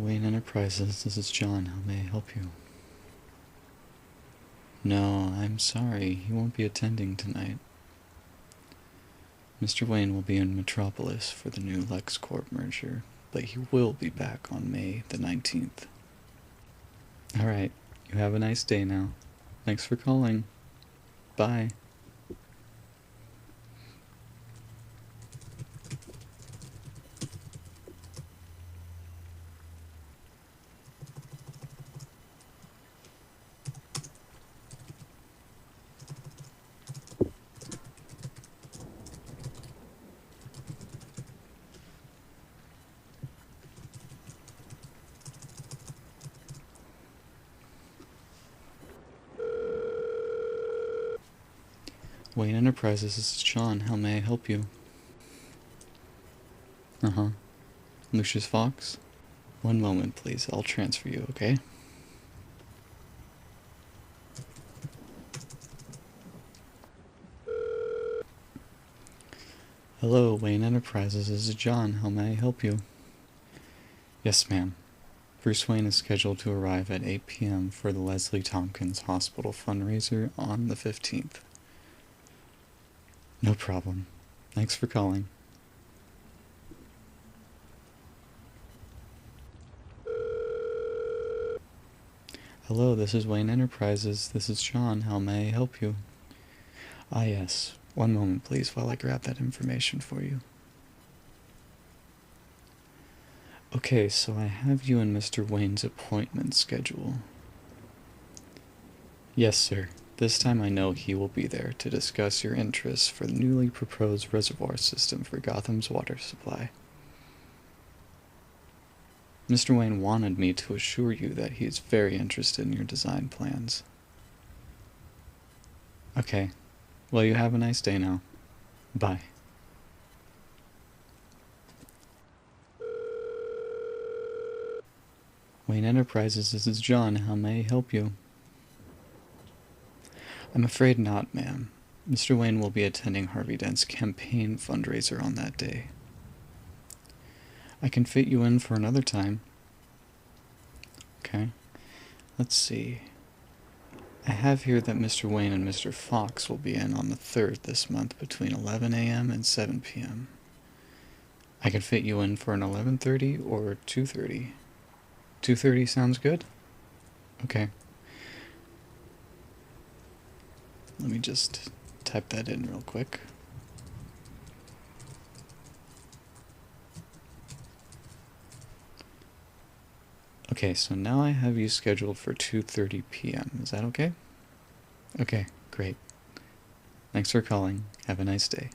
Wayne Enterprises, this is John. How may I help you? No, I'm sorry. He won't be attending tonight. Mr. Wayne will be in Metropolis for the new LexCorp merger, but he will be back on May the 19th. Alright, you have a nice day now. Thanks for calling. Bye. Wayne Enterprises, this is Sean. How may I help you? Uh-huh. Lucius Fox? One moment, please. I'll transfer you, okay? Hello, Wayne Enterprises. This is John. How may I help you? Yes, ma'am. Bruce Wayne is scheduled to arrive at 8 p.m. for the Leslie Tompkins Hospital fundraiser on the 15th. No problem. Thanks for calling. Hello, this is Wayne Enterprises. This is John. How may I help you? Ah, yes. One moment, please, while I grab that information for you. Okay, so I have you and Mr. Wayne's appointment schedule. Yes, sir. This time I know he will be there to discuss your interests for the newly proposed reservoir system for Gotham's water supply. Mr. Wayne wanted me to assure you that he is very interested in your design plans. Okay. Well, you have a nice day now. Bye. Wayne Enterprises, this is John. How may I help you? I'm afraid not, ma'am. Mr. Wayne will be attending Harvey Dent's campaign fundraiser on that day. I can fit you in for another time. Okay. Let's see. I have here that Mr. Wayne and Mr. Fox will be in on the 3rd this month between 11 a.m. and 7 p.m. I can fit you in for an 11:30 or 2:30. 2:30 sounds good? Okay. Let me just type that in real quick. Okay, so now I have you scheduled for 2:30 p.m. Is that okay? Okay, great. Thanks for calling. Have a nice day.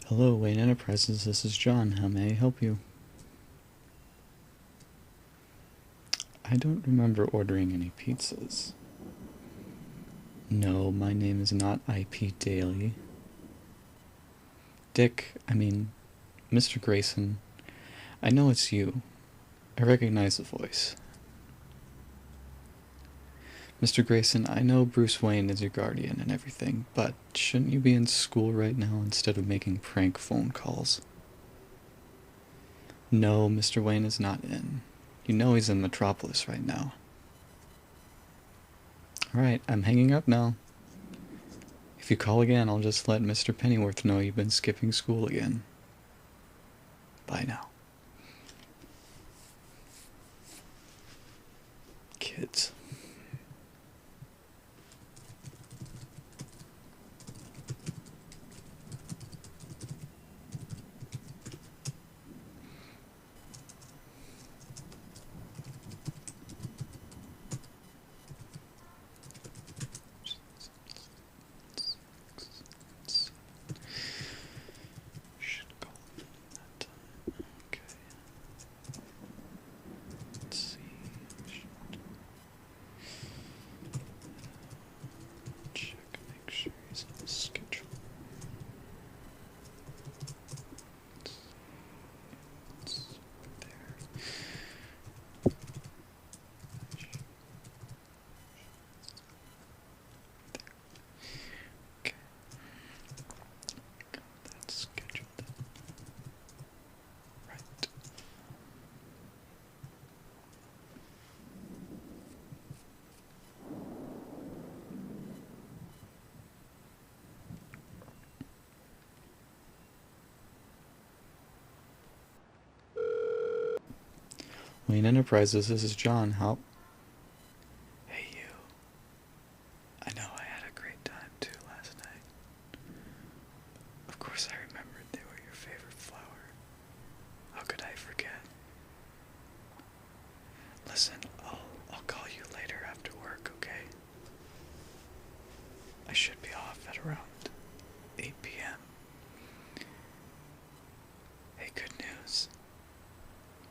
Hello, Wayne Enterprises. This is John. How may I help you? I don't remember ordering any pizzas. No, my name is not IP Daily. Mr. Grayson, I know it's you. I recognize the voice. Mr. Grayson, I know Bruce Wayne is your guardian and everything, but shouldn't you be in school right now instead of making prank phone calls? No, Mr. Wayne is not in. You know he's in Metropolis right now. Alright, I'm hanging up now. If you call again, I'll just let Mr. Pennyworth know you've been skipping school again. Bye now. Kids. Should call them that time. Okay. Let's see. Check, make sure he's on the schedule. It's there. Okay. Got that scheduled. Right. Wayne Enterprises, this is John. How? Hey, you. I know I had a great time too last night. Of course, I remembered they were your favorite flower. How could I forget? Listen, I'll call you later after work, okay? I should be off at around 8 p.m. Hey, good news.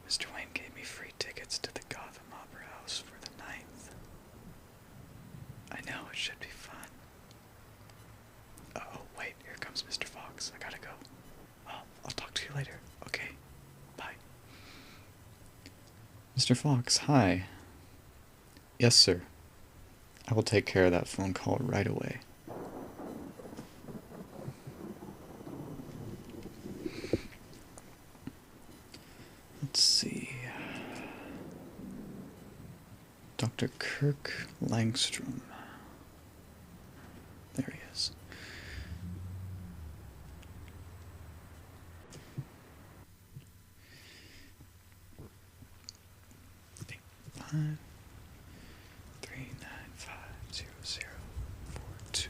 Mr. Wayne gave me free tickets to the Gotham Opera House for the 9th. I know, it should be fun. Oh, wait, here comes Mr. Fox. I gotta go. I'll talk to you later, okay? Bye. Mr. Fox, hi. Yes, sir. I will take care of that phone call right away. Let's see. Dr. Kirk Langstrom. There he is. Five 3950042.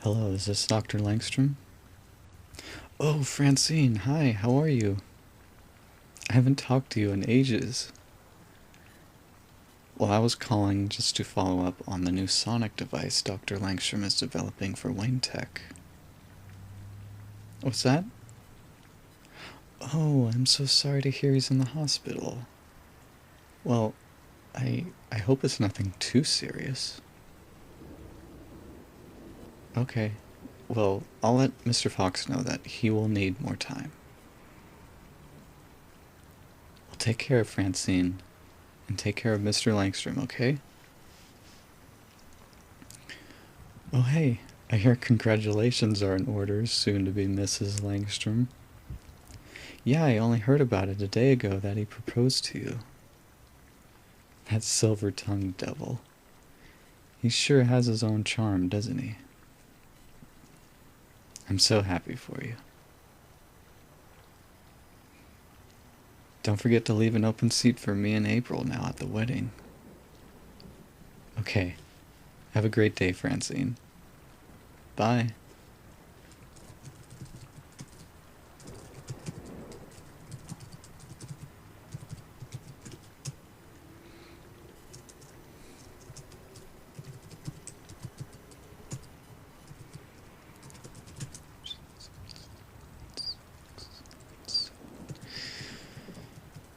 Hello, is this Dr. Langstrom? Oh, Francine, hi, how are you? I haven't talked to you in ages. Well, I was calling just to follow up on the new sonic device Dr. Langstrom is developing for Wayne Tech. What's that? Oh, I'm so sorry to hear he's in the hospital. Well, I hope it's nothing too serious. Okay. Well, I'll let Mr. Fox know that he will need more time. Well, take care of Francine, and take care of Mr. Langstrom, okay? Oh, hey, I hear congratulations are in order, soon to be Mrs. Langstrom. Yeah, I only heard about it a day ago that he proposed to you. That silver-tongued devil. He sure has his own charm, doesn't he? I'm so happy for you. Don't forget to leave an open seat for me and April now at the wedding. Okay. Have a great day, Francine. Bye.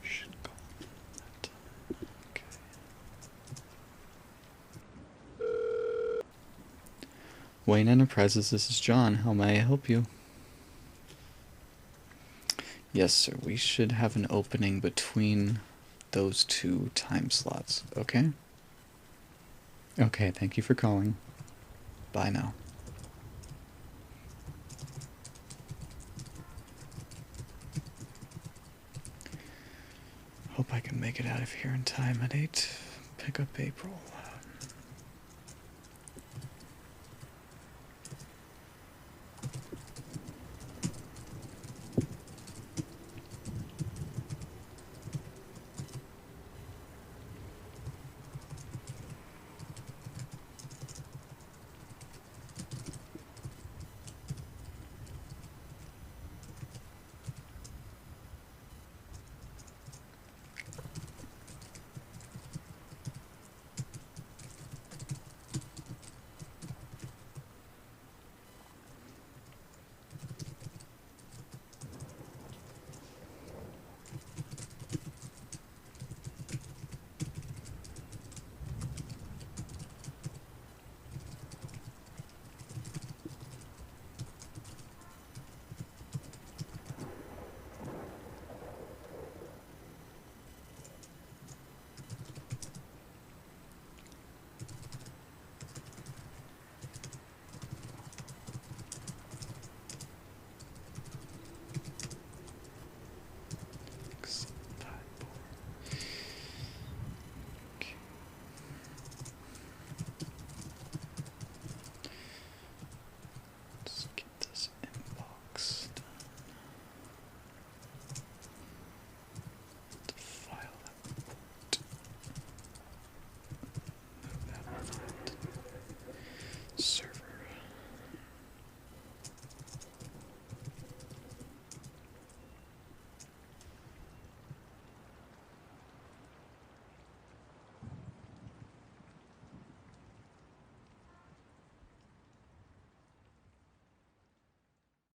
Should call that time. Okay. Wayne Enterprises, this is John. How may I help you? Yes, sir. We should have an opening between those two time slots, okay? Okay, thank you for calling. Bye now. Hope I can make it out of here in time at 8. Pick up April.